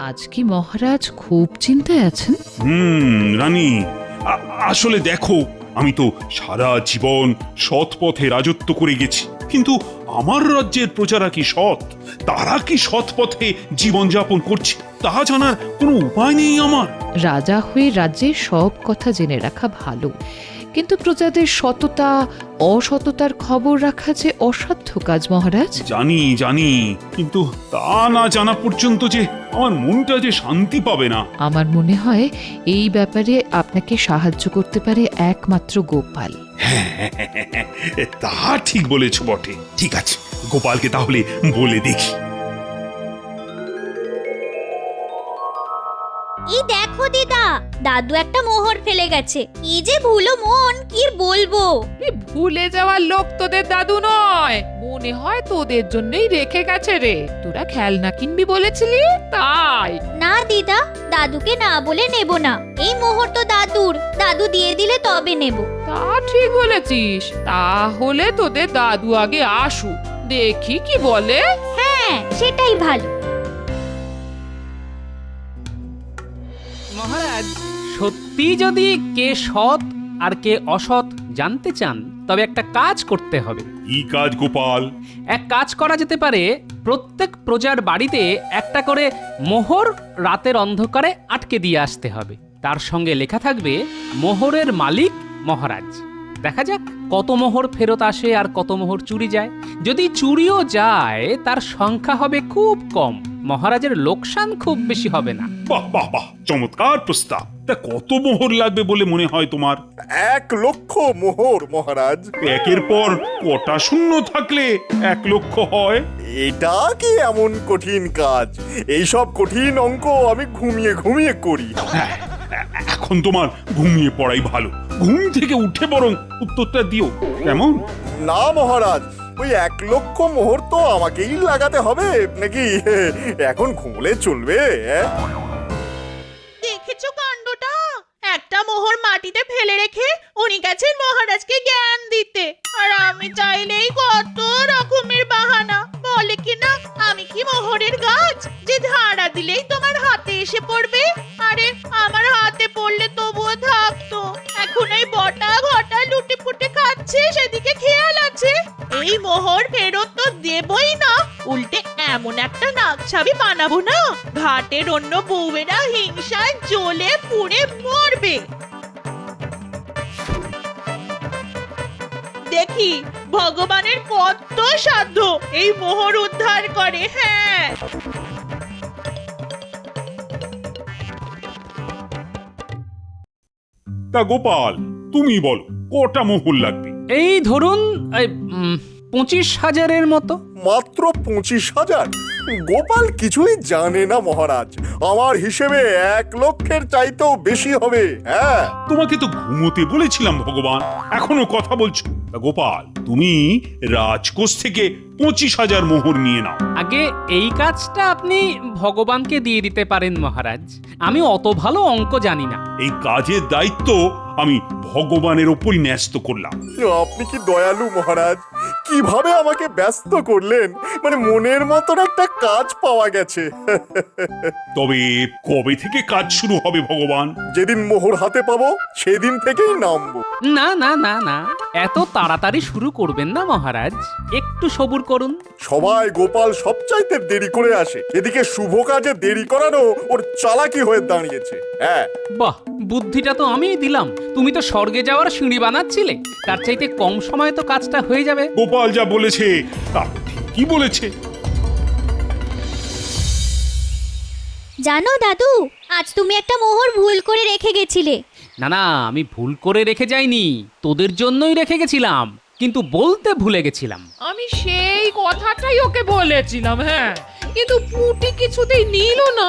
আজ কি মহারাজ খুব চিন্তায় আছেন? রানী, আসলে দেখো, আমি তো সারা জীবন সৎ পথে রাজত্ব করে গেছি, কিন্তু আমার রাজ্যের প্রজারা কি সৎ? তারা কি সৎ পথে জীবনযাপন করছে তা জানার কোনো উপায় নেই আমার। রাজা হয়ে রাজ্যের সব কথা জেনে রাখা ভালো, কিন্তু প্রজাদের সততা অসততার খবর রাখা যে অসাধ্য কাজ মহারাজ। জানি জানি, কিন্তু তা না জানা পর্যন্ত যে আমার মনটা যে শান্তি পাবে না। আমার মনে হয় এই ব্যাপারে আপনাকে সাহায্য করতে পারে একমাত্র গোপাল। তা ঠিক বলেছ বটে। ঠিক আছে, গোপালকে তাহলে বলে দেখি। এই দেখো দিদা, দাদু একটা মোহর ফেলে গেছে। কি যে ভুলো মন, কি বলবো। ভুলে যাওয়ার লোক তোদের দাদু নয়, মনে হয় তোদের জন্যই রেখে গেছে রে। তোরা খেলনা কিনবি বলেছিলি তাই। না দিদা, দাদুকে না বলে নেব না। এই মোহর তো দাদুর, দাদু দিয়ে দিলে তবে নেব। তা ঠিক বলেছিস, তাহলে তোদের দাদু আগে আসু, দেখি কি বলে। হ্যাঁ, সেটাই ভালো। মহারাজ, সত্যি যদি কে সৎ আর কে অসৎ জানতে চান, তবে একটা কাজ করতে হবে। কি কাজ গোপাল? এক কাজ করা যেতে পারে, প্রত্যেক প্রজার বাড়িতে একটা করে মোহর রাতের অন্ধকারে আটকে দিয়ে আসতে হবে। তার সঙ্গে লেখা থাকবে মোহরের মালিক মহারাজ। দেখা যাক কত মোহর ফেরত আসে আর কত মোহর চুরি যায়। যদি চুরিও যায় তার সংখ্যা হবে খুব কম, মহারাজের লোকসান খুব বেশি হবে না। বাহ বাহ বাহ, চমৎকার প্রস্তাব। তা কত মোহর লাগবে বলে মনে হয় তোমার? 1,00,000 মোহর মহারাজ। একের পর কটা শূন্য থাকলে 1,00,000 হয়? এটা কি এমন কঠিন কাজ? এইসব কঠিন অঙ্ক আমি ঘুমিয়ে ঘুমিয়ে করি। হ্যাঁ, এখন তোমার ঘুমিয়ে পড়াই ভালো। ঘুম থেকে উঠে বরং উত্তরটা দিও, কেমন? না মহারাজ, ওই 1,00,000 মোহর তো আমাকেই লাগাতে হবে নাকি? এখন ঘুমলে চলবে? দেখেছো কাণ্ডটা? একটা মোহর মাটিতে ফেলে রেখে উনি গেছেন মহারাজকে জ্ঞান দিতে, আর আমি চাইলেই কত রকমের বাহানা বলে কিনা আমি কি মোহরের গাছ যে ধারা দিলেই তোমার হাতে এসে পড়বে। আরে আমার হাতে পড়লে তবুও থাকতো, এখন এই বটা ঘটা লুটে পুটে খাচ্ছে, সেদিকে খেয়াল আছে। এই মোহর ফেরত তো দেবই না, উল্টে এমন একটা নাকছাবি বানাবো না, ঘাটের অন্য বউয়েরা হিংসায় জ্বলে পুড়ে মরবে। দেখি ভগবানের কত সাধ্য এই মোহর উদ্ধার করে। হ্যাঁ, তা গোপাল, তুমি বলো কটা মোহর লাগবে? এই ধরুন 25,000-এর মতো। মাত্র 25,000? গোপাল কিছুই জানে না মহারাজ। আমার হিসেবে 1,00,000-এর চাইতেও বেশি হবে। হ্যাঁ, তোমাকে তো ঘুমোতে বলেছিলাম ভগবান, এখনো কথা বলছো? তা গোপাল, তুমি রাজকোষ থেকে 25,000 মোহর নিয়ে নাও। আগে এই কাজটা আপনি ভগবানকে দিয়ে দিতে পারেন মহারাজ, আমি অত ভালো অঙ্ক জানি না। এই কাজের দায়িত্ব আমি ভগবানের ওপরই ন্যস্ত করলাম। আপনি কি দয়ালু মহারাজ! কিভাবে আমাকে ব্যস্ত করলেন, মানে মনের মতন একটা কাজ পাওয়া গেছে। তবে কবে থেকে কাজ শুরু হবে ভগবান? যেদিন মোহর হাতে পাবো সেদিন থেকেই নামবো। না না না না, এত তাড়াতাড়ি শুরু করবেন না মহারাজ, একটু সবুর করুন। সবাই গোপাল সবচাইতে দেরি করে আসে, এদিকে শুভ কাজে দেরি করানো ওর চালাকি হয়ে দাঁড়িয়েছে। হ্যাঁ, বাহ, বুদ্ধিটা তো আমিই দিলাম। তুমি তো স্বর্গে যাওয়ার সিঁড়ি বানাচ্ছিলে, তার চাইতে কম সময়ে তো কাজটা হয়ে যাবে। গোপাল যা বলেছে তা কি বলেছে। জানো দাদু, আজ তুমি একটা মোহর ভুল করে রেখে গেছিলে। না না, আমি ভুল করে রেখে যাইনি, তোদের জন্যই রেখে গেছিলাম, কিন্তু বলতে ভুলে গেছিলাম। আমি সেই কথাটাই ওকে বলেছিলাম, হ্যাঁ, কিন্তু পুটি কিছুতেই নিল না।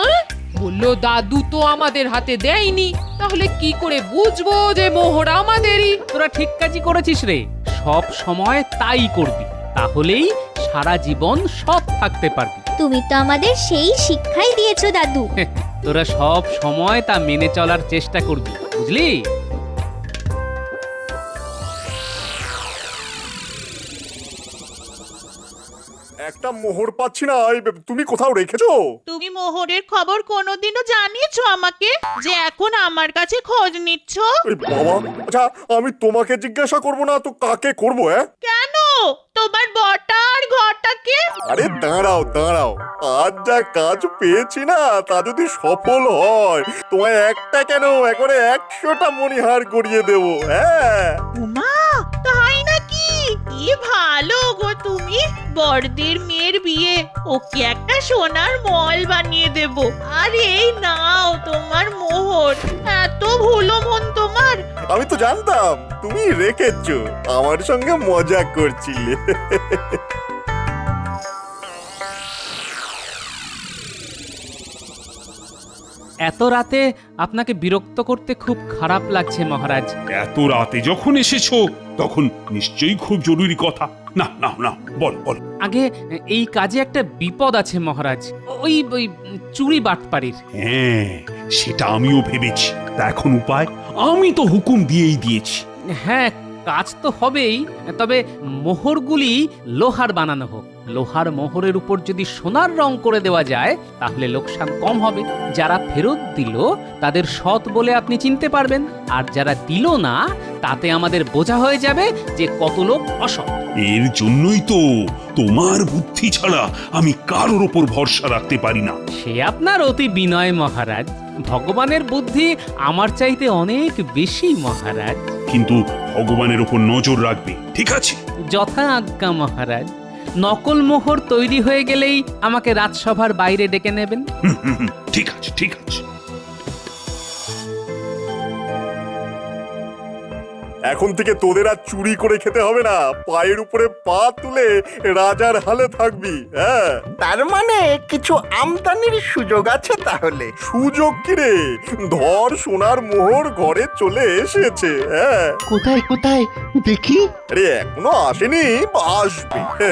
বললো দাদু তো আমাদের হাতে দেয়নি, তাহলে কি করে বুঝবো যে মোহর আমাদেরই? তোরা ঠিক কাজই করেছিস রে, সব সময় তাই করবি, তাহলেই সারা জীবন সৎ থাকতে পারবি। তুমি তো আমাদের সেই শিক্ষাই দিয়েছো দাদু। তোরা সব সময় তা মেনে চলার চেষ্টা করবি, বুঝলি? একটা একটা মোহর পাচ্ছি না, তুমি কোথাও রেখেছো? তুমি মোহরের খবর কোনোদিনও জানিয়েছো আমাকে যে এখন আমার কাছে খোঁজ নিচ্ছ? এই বাবা, আচ্ছা আমি তোমাকে জিজ্ঞাসা করব না তো কাকে করব? কেন? তোমার বটা আর ঘরটাকে? আরে দাঁড়াও দাঁড়াও, আজ যা কাজ পেয়েছি না তা যদি সফল হয় তোমায় একটা কেন একবারে 100টা মণিহার গড়িয়ে দেবো। হ্যাঁ উমা, তাই নাকি? কি ভালো গো তুমি। বড়দের মেয়ের বিয়ে, ওকে একটা সোনার মল বানিয়ে দেব। আর এই নাও তোমার মোহর। এত ভুলো মন তোমার। আমি তো জানতাম তুমি রেখেছো, আমার সঙ্গে মজা করছিলে। এত রাতে আপনাকে বিরক্ত করতে খুব খারাপ লাগছে মহারাজ। এত রাতে যখন এসেছো তখন নিশ্চয়ই খুব জরুরি কথা। না না না, বল বল। আগে এই কাজে একটা বিপদ আছে মহারাজ, ওই চুরি বাটপাড়ির। হ্যাঁ, সেটা আমিও ভেবেছি। তা এখন উপায়? আমি তো হুকুম দিয়েই দিয়েছি। হ্যাঁ, কাজ তো হবেই, তবে মোহরগুলি লোহার বানানো হোক। লোহার মোহরের উপর যদি সোনার রং করে দেওয়া যায় তাহলে লোকসান কম হবে। যারা ফেরত দিল তাদের সৎ বলে আপনি চিনতে পারবেন, আর যারা দিল না তাতে আমাদের বোঝা হয়ে যাবে যে কত লোক অসৎ। এর জন্যই তো তোমার বুদ্ধি ছাড়া আমি কারোর ওপর ভরসা রাখতে পারি না। সে আপনার অতি বিনয় মহারাজ, ভগবানের বুদ্ধি আমার চাইতে অনেক বেশি মহারাজ। কিন্তু ভগবানের ওপর নজর রাখবে, ঠিক আছে? যথা আজ্ঞা মহারাজ। নকল মোহর তৈরি হয়ে গেলেই আমাকে রাজসভার বাইরে ডেকে নেবেন। ঠিক আছে ঠিক আছে। এখন থেকে তোদের আর চুরি করে খেতে হবে না, পায়ের উপরে পা তুলে রাজার হালে থাকবি। হ্যাঁ, তার মানে কিছু আমদানির সুযোগ আছে তাহলে। সুযোগ কি রে? ধর সোনার মোহর ঘরে চলে এসেছে। হ্যাঁ, কোথায় কোথায় দেখি? আরে এখনো আসেনি, আসবে।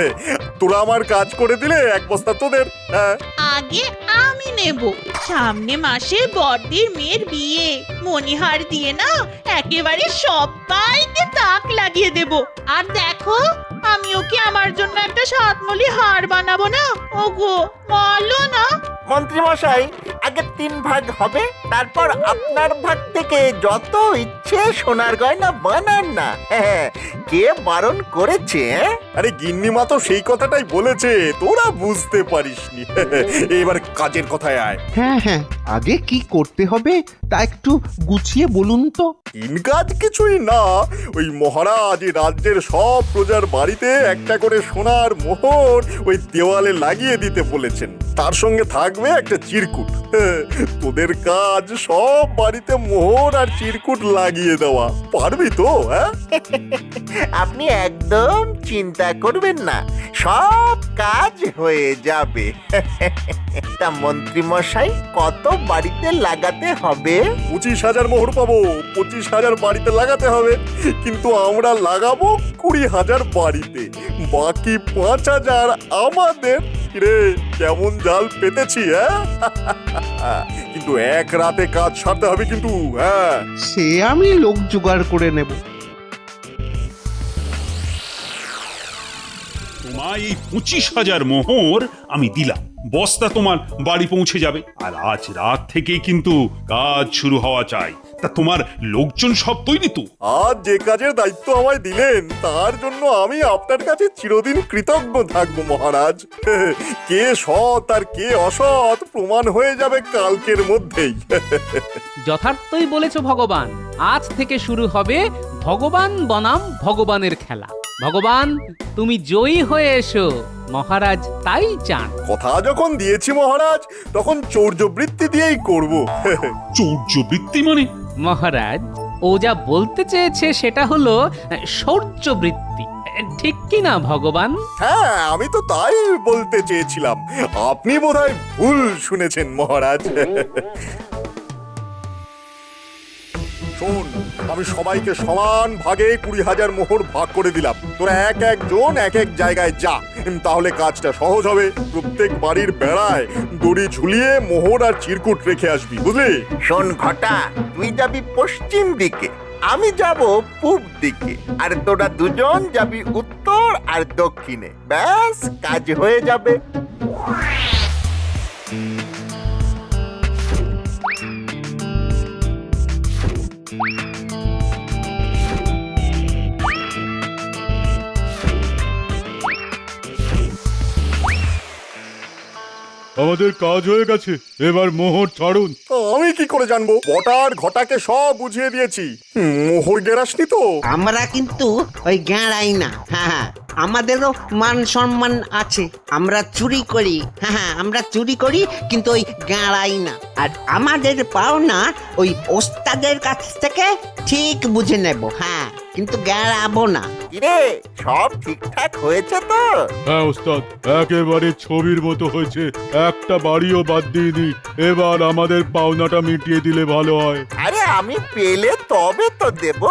তোরা আমার কাজ করে দিলে এক বস্তা তোদের। হ্যাঁ, আগে আমি নেব। সামনে মাসে বড়দের মেয়ের বিয়ে, মণিহার দিয়ে না একেবারে সবাইকে তাক লাগিয়ে দেব। আর দেখো, আমি ওকে আমার জন্য একটা সাতমলি হার বানাবো না। ওগো বলো না। মন্ত্রী মশাই, আগে 3 ভাগ হবে, তারপর আপনার ভাগ থেকে যত ইচ্ছে সোনার গয়না বানান না। কে বারণ করেছে? আরে গিন্নিমা তো সেই কথাটাই বলেছে, তোরা বুঝতে পারিসনি। এবার কাজের কথায় আয়। হ্যাঁ হ্যাঁ, আগে কি করতে হবে তা একটু গুছিয়ে বলুন তো। কাজ কিছুই না, ওই মহারাজ রাজ্যের সব প্রজার বাড়িতে একটা করে সোনার মোহর ওই দেওয়ালে লাগিয়ে দিতে বলেছেন। তার সঙ্গে থাকবে একটা চিরকুট। তোদের কাজ সব বাড়িতে মোহর আর চিরকুট লাগিয়ে দেওয়া। পারবি তো? হ্যাঁ, আপনি একদম চিন্তা করবেন না, সব কাজ হয়ে যাবে। তা মন্ত্রী মশাই, কত বাড়িতে লাগাতে হবে? 25,000 মোহর পাবো, 25,000 বাড়িতে লাগাতে হবে। কিন্তু আমরা লাগাবো 20,000 বাড়িতে, বাকি 5,000 আমাদের। রে কেমন জাল পেতেছি? হ্যাঁ, কিন্তু এক রাতে কাজ সারতে হবে কিন্তু। হ্যাঁ, সে আমি লোক জোগাড় করে নেব। তোমায় এই 25,000 মোহর আমি দিলাম, বস্তা তোমার বাড়ি পৌঁছে যাবে। আর আজ রাত থেকে কিন্তু কাজ শুরু হওয়া চাই। তা তোমার লোকজন সব তৈরি তো? আজ যে কাজের দায়িত্ব আমায় দিলেন তার জন্য আমি আপনার কাছে চিরদিন কৃতজ্ঞ থাকবো মহারাজ। কে সৎ আর কে অসৎ প্রমাণ হয়ে যাবে কালকের মধ্যেই। যথার্থই বলেছ ভগবান, আজ থেকে শুরু হবে ভগবান বনাম ভগবানের খেলা। ভগবান, তুমি জয়ী হয়ে এসো, মহারাজ তাই চান। কথা যখন দিয়েছি মহারাজ, তখন চৌর্যবৃত্তি দিয়েই করব। চৌর্যবৃত্তি মানে? মহারাজ, ও যা বলতে চেয়েছে সেটা হলো শৌর্যবৃত্তি, ঠিক কি না ভগবান? হ্যাঁ, আমি তো তাই বলতে চেয়েছিলাম। আপনি বোধহয় ভুল শুনেছেন মহারাজ। শোন, আমি সবাইকে সমান ভাগে 20,000 মোহর ভাগ করে দিলাম। তোরা এক একজন এক এক জায়গায় যা, তাহলে কাজটা সহজ হবে। প্রত্যেক বাড়ির বেড়ায় দড়ি ঝুলিয়ে মোহর আর চিরকুট রেখে আসবি, বুঝলি? শোন ঘটা, তুই যাবি পশ্চিম দিকে, আমি যাব পূব দিকে আর তোরা দুজন যাবি উত্তর আর দক্ষিণে, ব্যাস কাজ হয়ে যাবে। আমাদের কাজ হয়ে গেছে, এবার মোহর ছাড়ুন। আমি কি করে জানবো? বটার ঘটাকে সব বুঝিয়ে দিয়েছি। মোহর গেরাসনি তো? আমরা কিন্তু ওই গাঁড়াই না। হ্যাঁ, আমাদেরও মান সম্মান আছে। আমরা চুরি করি, হ্যাঁ আমরা চুরি করি, কিন্তু ওই গাঁড়াই না। আর আমাদের পাওনা ওই ওস্তাদের কাছ থেকে ঠিক বুঝে নেব, হ্যাঁ, কিন্তু গাঁড়াবো না। কিরে, সব ঠিকঠাক হয়েছে তো? হ্যাঁ ওস্তাদ, একেবারে ছবির মতো হয়েছে, একটা বাড়িও বাদ দিইনি। এবার আমাদের পাওনাটা মিটিয়ে দিলে ভালো হয়। আরে আমি পেলে তবে তো দেব।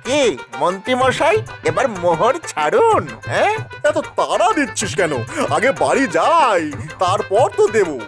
কি মন্ত্রী মশাই, এবার মোহর ছাড়ুন। হ্যাঁ, এত তাড়া দিচ্ছিস কেন? আগে বাড়ি যাই, তারপর তো দেবো।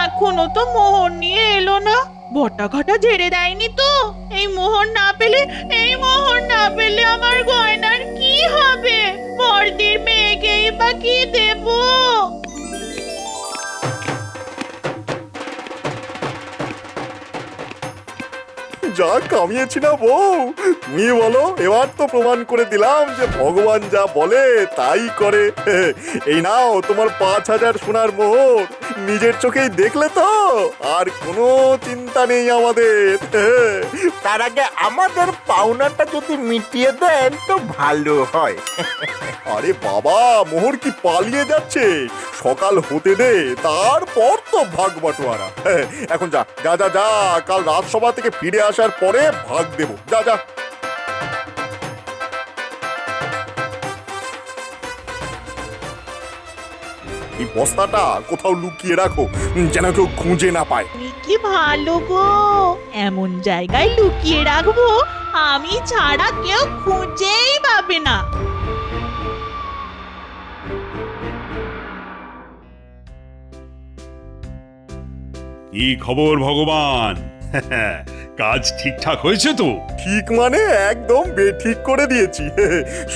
এখনো তো মোহর নিয়ে এলো না। বটা ঘটা ঝেড়ে দেয়নি তো? এই মোহর না পেলে আমার গয়নার কি হবে? বড়দির মেয়েকেই বা কি দেবো? যা কামিয়েছি না বউ, তুমি বলো। এবার তো প্রমাণ করে দিলাম যে ভগবান যা বলে তাই করে। এই নাও তোমার 5,000 সোনার মোহর। নিজের চোখেই দেখলে তো, আর কোনো চিন্তা নেই আমাদের। তার আগে আমাদের পাওনাটা যদি মিটিয়ে দেন তো ভালো হয়। আরে বাবা, মোহর কি পালিয়ে যাচ্ছে? সকাল হতে দে, তারপর তো ভাগ বাটোয়ারা। এখন যা যা যা যা, কাল রাজসভা থেকে ফিরে আসার পরে ভাগ দেব। যা যা। এই বস্তাটা কোথাও লুকিয়ে রাখো, যেন কেউ খুঁজে না পায়। তুমি কি ভালো গো, এমন জায়গায় লুকিয়ে রাখবো আমি ছাড়া কেউ খুঁজেই পাবে না। কি খবর ভগবান? কাজ ঠিকঠাক হয়েছে তো? ঠিক মানে একদম বেঠিক করে দিয়েছি।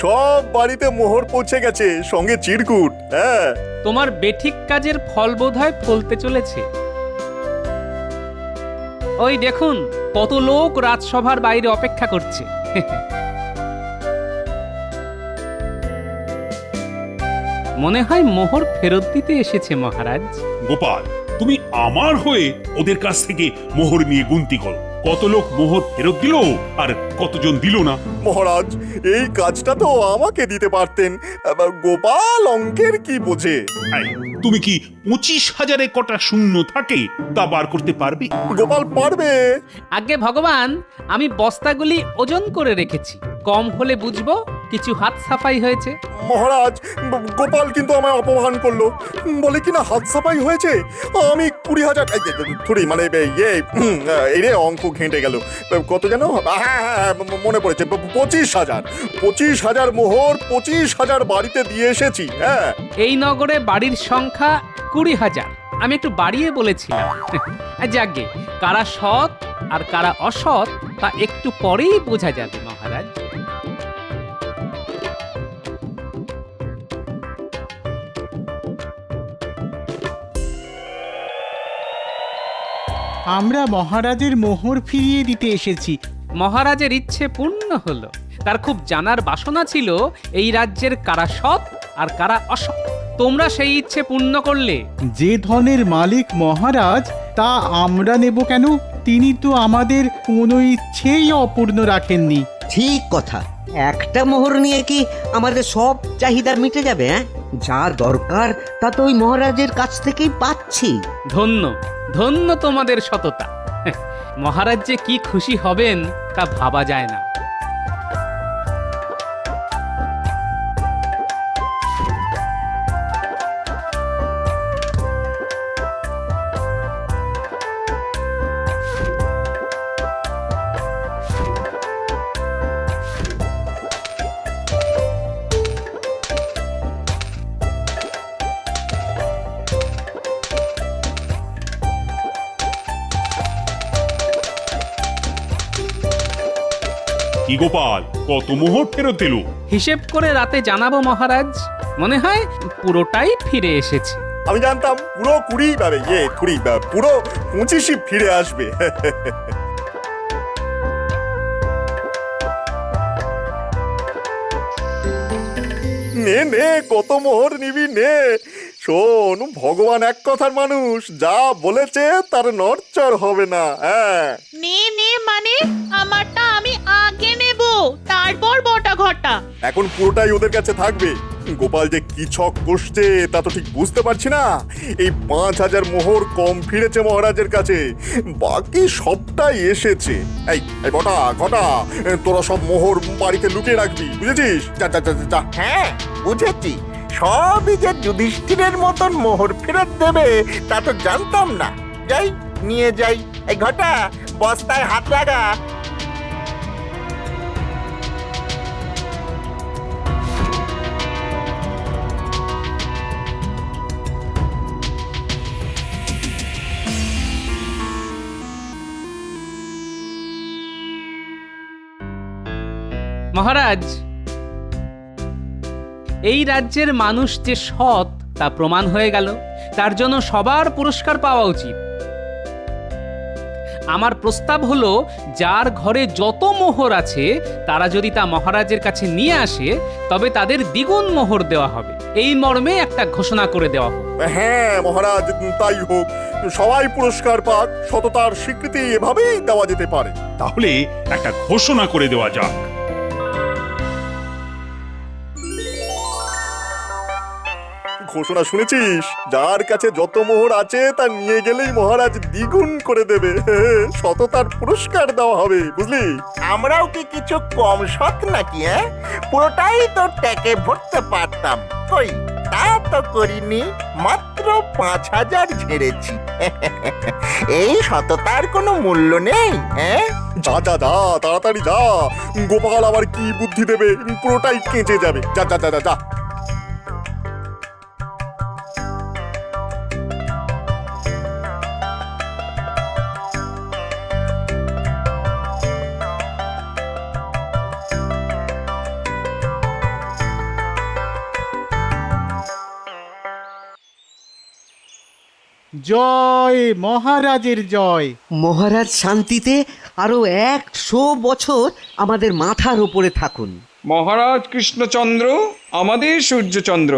সব বাড়িতে মোহর পৌঁছে গেছে, সঙ্গে চিরকুট। হ্যাঁ, তোমার বেঠিক কাজের ফল বোধহয় ফলতে চলেছে। ওই দেখুন, কত লোক রাজসভার বাইরে অপেক্ষা করছে। মনে হয় মোহর ফেরত দিতে এসেছে মহারাজ। গোপাল, তুমি আমার হয়ে ওদের কাছ থেকে মোহর নিয়ে গুনতি করো। কত লোক মোহর ফেরত দিল আর কতজন দিল না। মহারাজ, এই কাজটা তো আমাকে দিতে পারতেন। আবার গোপাল অঙ্কের কি বোঝে? এই, তুমি কি 25,000-এ কটা শূন্য থাকে তা বার করতে পারবে? গোপাল পারবে। আগে ভগবান, আমি বস্তাগুলি ওজন করে রেখেছি, কম হলে বুঝবো কিছু হাত সাফাই হয়েছে। মহারাজ, গোপাল কিন্তু আমায় অপমান করলো, বলে কিনা হাত সাফাই হয়েছে। আমি 20,000 থুড়ি মানে এই রে, অঙ্ক ঘেঁটে গেল। কত যেন? হ্যাঁ, মনে পড়েছে, 25,000 মোহর 25,000 বাড়িতে দিয়ে এসেছি। হ্যাঁ, এই নগরে বাড়ির সংখ্যা 20,000। আমি একটু বাড়িয়ে বলেছিলাম। যাকগে, কারা সৎ আর কারা অসৎ তা একটু পরেই বোঝা যাবে মহারাজ। আমরা মহারাজের মোহর ফিরিয়ে দিতে এসেছি। মহারাজের ইচ্ছে পূর্ণ হলো। তার খুব জানার বাসনা ছিল এই রাজ্যের কারা সৎ আর কারা অসৎ। তোমরা সেই ইচ্ছে পূর্ণ করলে। যে ধনের মালিক মহারাজ, তা আমরা নেব কেন? তিনি তো আমাদের কোনো ইচ্ছেই অপূর্ণ রাখেননি। ঠিক কথা। একটা মোহর নিয়ে কি আমাদের সব চাহিদা মিটে যাবে? হ্যাঁ, যা দরকার তা তো ওই মহারাজের কাছ থেকেই পাচ্ছি। ধন্য ধন্য তোমাদের সততা। মহারাজ যে কি খুশি হবেন তা ভাবা যায় না। কি গোপাল, কত মোহর ফেরত এলো? হিসেব করে রাতে জানাবো মহারাজ। মনে হয় পুরোটাই ফিরে এসেছে। আমি জানতাম পুরো 20 পাবে, পুরো 25ই ফিরে আসবে। নে নে, কত মোহর নিবি নে। শোন, ভগবান এক কথার মানুষ, যা বলেছে তার নড়চড় হবে না। হ্যাঁ, নে নে মানে আমারটা আমি আগে নেব, তারপর বটা ঘটা। এখন পুরোটাই ওদের কাছে থাকবে। গোপাল যে কি ছক কষছে তা তো ঠিক বুঝতে পারছি না। এই 5000 মোহর কম ফিরেছে মহারাজের কাছে, বাকি সবটাই এসেছে। এই এই ঘটা, তোরা সব মোহর বাড়িতে লুকিয়ে রাখবি, বুঝেছিস? যা যা যা যা। হ্যাঁ, বুঝেছি। সবই যে যুধিষ্ঠিরের মতন মোহর ফেরত দেবে তা তো জানতাম না। যাই, নিয়ে যাই। এই ঘটা, বস্তায় হাত লাগা। মহারাজ, এই রাজ্যের মানুষ যে সৎ তা প্রমাণ হয়ে গেল। তার জন্য সবার পুরস্কার পাওয়া উচিত। আমার প্রস্তাব হলো, যার ঘরে যত মোহর আছে তারা যদি তা মহারাজের কাছে নিয়ে আসে তবে তাদের দ্বিগুণ মোহর দেওয়া হবে। এই মর্মে একটা ঘোষণা করে দেওয়া হোক। হ্যাঁ মহারাজ, তাই হোক। সবাই পুরস্কার পাক, সততার স্বীকৃতি এভাবেই দেওয়া যেতে পারে। তাহলে একটা ঘোষণা করে দেওয়া যাক। ঘোষণা শুনেছিস? যার কাছে যত মোহর আছে তা নিয়ে গেলেই মহারাজ দ্বিগুণ করে দেবে। সততার পুরস্কার দেওয়া হবে, বুঝলি? আমরাও কি কিছু কম সৎ নাকি? হ্যাঁ, পুরোটাই তো ট্যাকে ভরতে পারতাম। কই, তা তো করিনি, মাত্র 5000 ঝেড়েছি। এই সততার কোনো মূল্য নেই? হ্যাঁ, যা যা যা, তাড়াতাড়ি যা। গোপাল আবার কি বুদ্ধি দেবে, পুরোটাই কেঁচে যাবে। যা যা যা যা। জয় মহারাজের জয়। মহারাজ শান্তিতে আরো 100 বছর আমাদের মাথার উপরে থাকুন। মহারাজ কৃষ্ণচন্দ্র, আমাদের সূর্যচন্দ্র।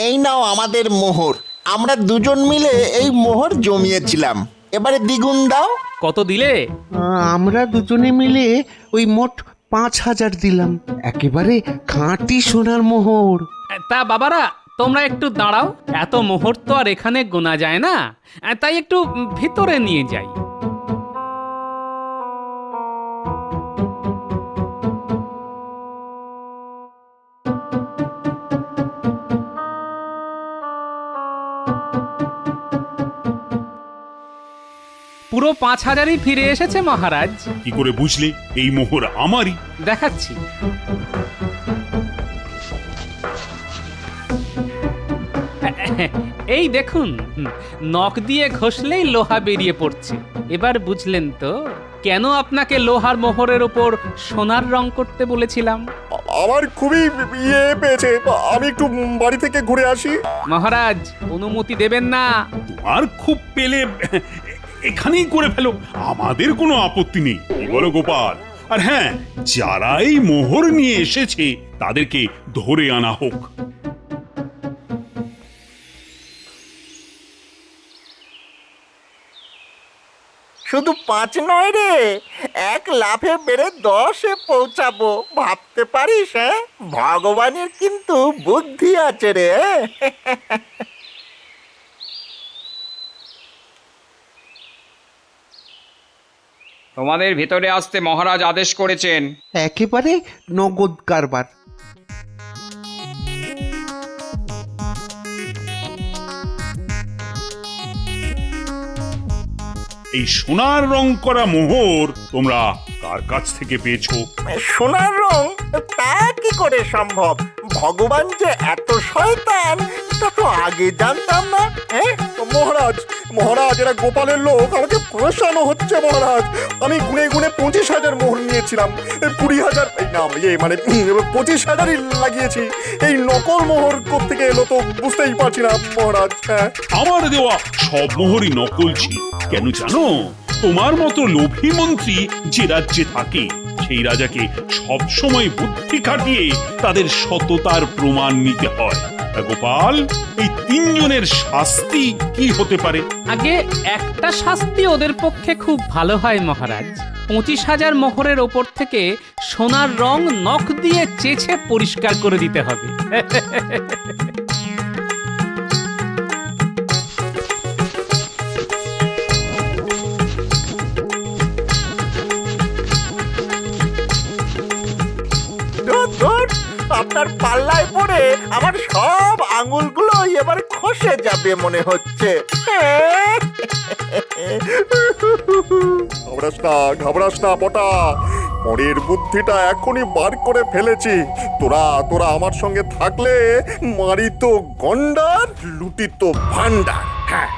এই নাও আমাদের মোহর। আমরা দুজন মিলে এই মোহর জমিয়েছিলাম, এবারে দ্বিগুণ দাও। কত দিলে? আমরা দুজনে মিলে ওই মোট 5000 দিলাম, একেবারে খাঁটি সোনার মোহর। তা বাবারা, তোমরা একটু দাঁড়াও। এত মোহর তো আর এখানে গোনা যায় না, তাই একটু ভিতরে নিয়ে যাই। পুরো 5000ই ফিরে এসেছে মহারাজ। কি করে বুঝলে এই মোহর আমারই? দেখাচ্ছি। এই দেখুন, নখ দিয়ে ঘষলেই লোহা বেরিয়ে পড়ছে। এবার বুঝলেন তো কেন আপনাকে লোহার মোহরের উপর সোনার রং করতে বলেছিলাম? আমার খুবই ইয়ে পেয়েছে, আমি একটু বাড়ি থেকে ঘুরে আসি। মহারাজ, অনুমতি দেবেন না? তোমার খুব পেলে এখানেই করে ফেলো, আমাদের কোনো আপত্তি নেই। কি বলো গোপাল? আর হ্যাঁ, যারা এই মোহর নিয়ে এসেছে তাদেরকে ধরে আনা হোক। শুধু 5 নয় রে, 1 লাফে বেড়ে 10-এ পৌঁছাবো। ভাবতে পারিস? হ্যাঁ, ভগবানের কিন্তু বুদ্ধি আছে রে। তোমাদের ভিতরে আসতে মহারাজ আদেশ করেছেন। একেবারে নগদ কারবার। এই সোনার রং করা মোহর তোমরা কার কাছ থেকে পেয়েছো? সোনার রং? তা কি করে সম্ভব? ভগবান যে এত শয়তান তা তো আগে জানতাম না। হ্যাঁ মহারাজ মহারাজ এরা গোপালের লোক, আমাকে ফসানো হচ্ছে মহারাজ। আমি গুনে গুনে 25,000 মোহর নিয়েছিলাম, 20,000 এই না মানে 25,000ই লাগিয়েছি। এই নকল মোহর কোত্থেকে এলো তো বুঝতেই পারছি না মহারাজ। হ্যাঁ আমার দেওয়া সব মোহরই নকল ছিল। কেন জানো? তোমার মতো লোভী মন্ত্রী যে রাজ্যে থাকে সেই রাজাকে সব সময় বুদ্ধি খাটিয়ে তাদের সততার প্রমাণ নিতে হয়। গোপাল, এই 3 জনের শাস্তি কি হতে পারে? আগে একটা শাস্তি ওদের পক্ষে খুব ভালো হয় মহারাজ। 25,000 মোহরের ওপর থেকে সোনার রং নখ দিয়ে চেঁচে পরিষ্কার করে দিতে হবে। আপনার পাল্লায় পড়ে আমার সব আঙুলগুলো এবার খসে যাবে মনে হচ্ছে। ঘাবড়াস না বটা, পরের বুদ্ধিটা এখনই বার করে ফেলেছি। তোরা আমার সঙ্গে থাকলে মারিত গন্ডার, লুটিত ভান্ডার। হ্যাঁ